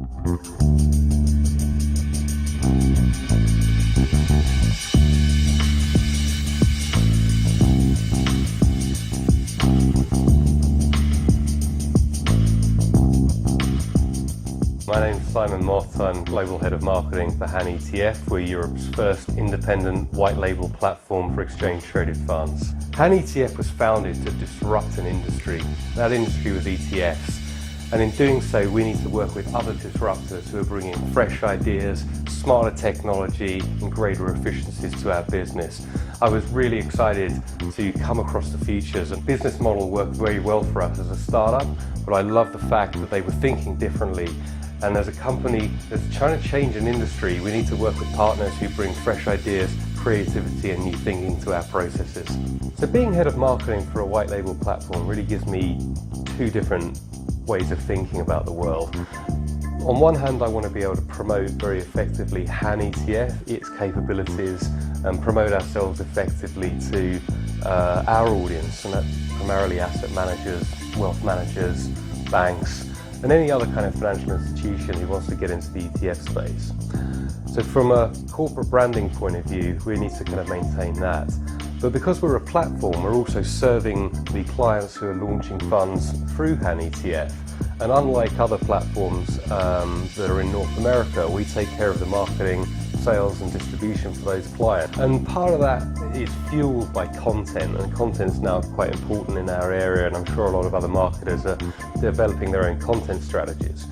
My name's Simon Mott. I'm Global Head of Marketing for HANetf. We're Europe's first independent white label platform for exchange-traded funds. HANetf was founded to disrupt an industry. That industry was ETFs. And in doing so, we need to work with other disruptors who are bringing fresh ideas, smarter technology, and greater efficiencies to our business. I was really excited to come across the features. And business model worked very well for us as a startup, but I love the fact that they were thinking differently. And as a company that's trying to change an industry, we need to work with partners who bring fresh ideas, creativity and new thinking to our processes. So being head of marketing for a white label platform really gives me two different ways of thinking about the world. On one hand, I want to be able to promote very effectively HANetf, its capabilities, and promote ourselves effectively to our audience, and that's primarily asset managers, wealth managers, banks, and any other kind of financial institution who wants to get into the ETF space. So from a corporate branding point of view, we need to kind of maintain that. But because we're a platform, we're also serving the clients who are launching funds through HANetf. And unlike other platforms that are in North America, we take care of the marketing, sales and distribution for those clients. And part of that is fueled by content, and content's now quite important in our area, and I'm sure a lot of other marketers are developing their own content strategies.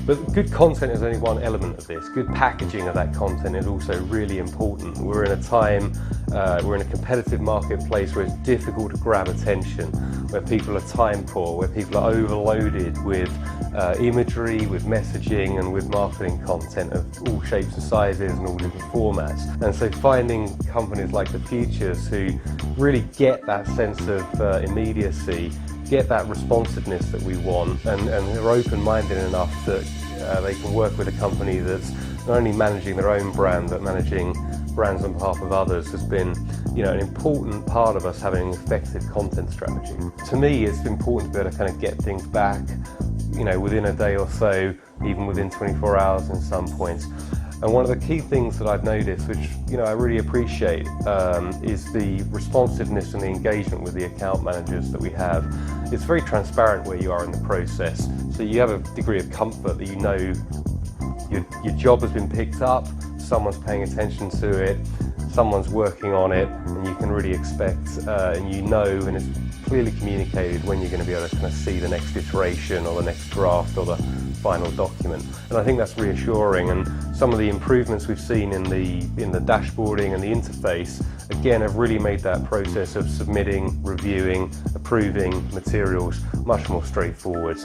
But good content is only one element of this. Good packaging of that content is also really important. We're in a time, we're in a competitive marketplace where it's difficult to grab attention, where people are time poor, where people are overloaded with imagery, with messaging and with marketing content of all shapes and sizes and all different formats. And so finding companies like the Futures who really get that sense of immediacy, get that responsiveness that we want, and are open-minded enough that they can work with a company that's not only managing their own brand but managing brands on behalf of others has been, an important part of us having an effective content strategy. To me, it's important to be able to kind of get things back, within a day or so, even within 24 hours in some points. And one of the key things that I've noticed, which I really appreciate, is the responsiveness and the engagement with the account managers that we have. It's very transparent where you are in the process, so you have a degree of comfort that your job has been picked up, someone's paying attention to it, someone's working on it, and you can really expect, and and it's clearly communicated when you're going to be able to kind of see the next iteration or the next draft or the final document. And I think that's reassuring, and some of the improvements we've seen in the dashboarding and the interface, again, have really made that process of submitting, reviewing, approving materials much more straightforward.